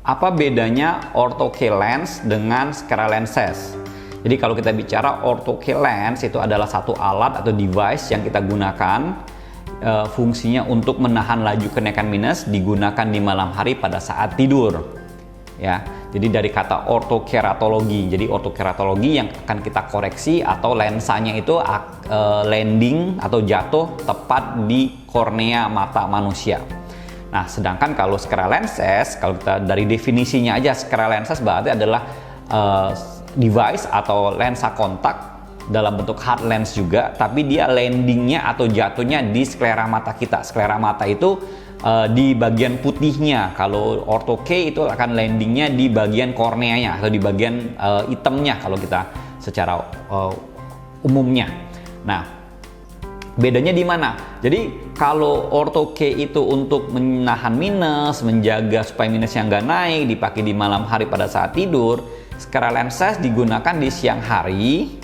Apa bedanya ortho-K lens dengan scleral lenses? Jadi kalau kita bicara ortho-K lens itu adalah satu alat atau device yang kita gunakan, fungsinya untuk menahan laju kenaikan minus, digunakan di malam hari pada saat tidur. Ya, jadi dari kata ortokeratologi. Jadi ortokeratologi yang akan kita koreksi atau lensanya itu landing atau jatuh tepat di kornea mata manusia. Nah, sedangkan kalau scleral lenses, kalau kita dari definisinya aja, scleral lenses berarti adalah device atau lensa kontak dalam bentuk hard lens juga, tapi dia landingnya atau jatuhnya di sklera mata kita. Sklera mata itu di bagian putihnya. Kalau ortho-K itu akan landingnya di bagian korneanya atau di bagian hitamnya kalau kita secara umumnya. Nah, bedanya di mana? Jadi kalau ortho-K itu untuk menahan minus, menjaga supaya minusnya nggak naik, dipakai di malam hari pada saat tidur. Scleral lenses digunakan di siang hari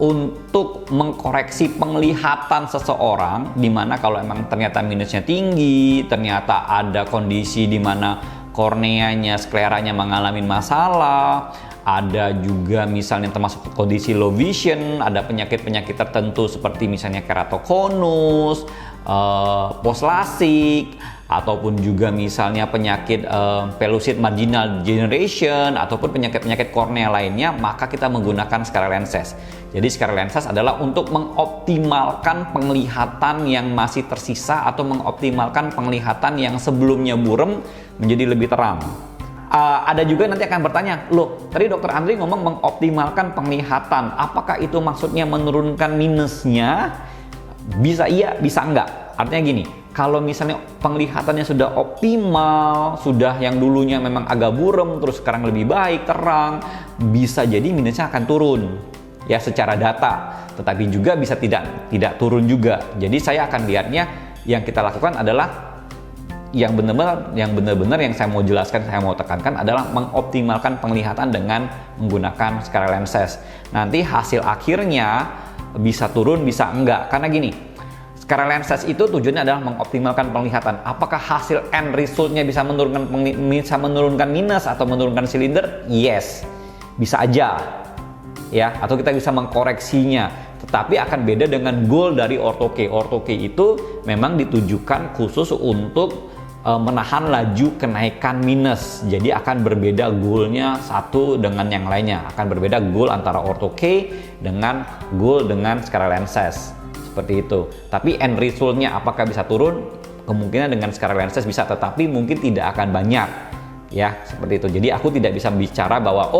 untuk mengkoreksi penglihatan seseorang, dimana kalau emang ternyata minusnya tinggi, ternyata ada kondisi di mana korneanya, skleranya mengalami masalah, ada juga misalnya termasuk kondisi low vision, ada penyakit-penyakit tertentu seperti misalnya keratokonus, postlasik, ataupun juga misalnya penyakit pellucid marginal degeneration ataupun penyakit-penyakit kornea lainnya, maka kita menggunakan scleral lenses. Jadi scleral lenses adalah untuk mengoptimalkan penglihatan yang masih tersisa atau mengoptimalkan penglihatan yang sebelumnya buram menjadi lebih terang. Ada juga nanti akan bertanya, loh tadi Dokter Andri ngomong mengoptimalkan penglihatan, apakah itu maksudnya menurunkan minusnya? Bisa iya, bisa enggak. Artinya gini, kalau misalnya penglihatannya sudah optimal, sudah yang dulunya memang agak buram, terus sekarang lebih baik, terang, bisa jadi minusnya akan turun ya secara data, tetapi juga bisa tidak turun juga. Jadi saya akan lihatnya, yang kita lakukan adalah yang benar-benar yang saya mau jelaskan, saya mau tekankan adalah mengoptimalkan penglihatan dengan menggunakan scleral lenses. Nanti hasil akhirnya bisa turun, bisa enggak. Karena gini, scleral lenses itu tujuannya adalah mengoptimalkan penglihatan. Apakah hasil end resultnya bisa menurunkan minus atau menurunkan silinder? Yes, bisa aja. Ya, atau kita bisa mengkoreksinya. Tetapi akan beda dengan goal dari ortho-K. Ortho-K itu memang ditujukan khusus untuk menahan laju kenaikan minus. Jadi akan berbeda goalnya satu dengan yang lainnya. Akan berbeda goal antara ortho-K dengan goal dengan scleral lenses. Seperti itu. Tapi end resultnya apakah bisa turun? Kemungkinan dengan scleral lenses bisa, tetapi mungkin tidak akan banyak. Ya, seperti itu. Jadi aku tidak bisa bicara bahwa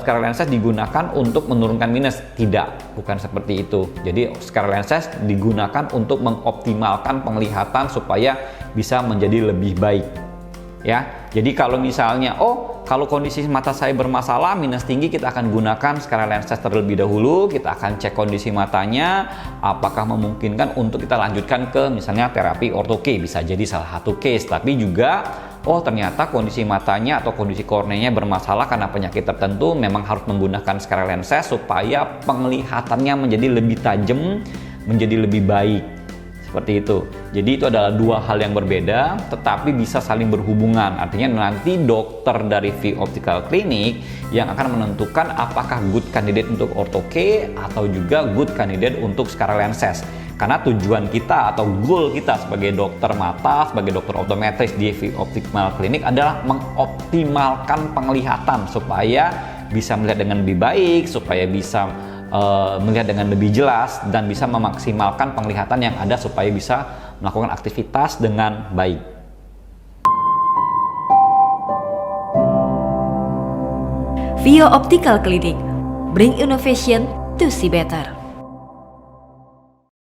scleral lenses digunakan untuk menurunkan minus. Tidak, bukan seperti itu. Jadi scleral lenses digunakan untuk mengoptimalkan penglihatan supaya bisa menjadi lebih baik. Ya, jadi kalau misalnya kalau kondisi mata saya bermasalah, minus tinggi, kita akan gunakan scleral lenses terlebih dahulu. Kita akan cek kondisi matanya, apakah memungkinkan untuk kita lanjutkan ke misalnya terapi ortho-K, bisa jadi salah satu case. Tapi juga ternyata kondisi matanya atau kondisi korneanya bermasalah karena penyakit tertentu, memang harus menggunakan scleral lenses supaya penglihatannya menjadi lebih tajam, menjadi lebih baik. Seperti itu. Jadi itu adalah dua hal yang berbeda, tetapi bisa saling berhubungan. Artinya nanti dokter dari V Optical Clinic yang akan menentukan apakah good candidate untuk ortho-K atau juga good candidate untuk scleral lenses. Karena tujuan kita atau goal kita sebagai dokter mata, sebagai dokter optometris di V Optical Clinic adalah mengoptimalkan penglihatan supaya bisa melihat dengan lebih baik, supaya bisa melihat dengan lebih jelas, dan bisa memaksimalkan penglihatan yang ada supaya bisa melakukan aktivitas dengan baik. Vio Optical Clinic, bring innovation to see better.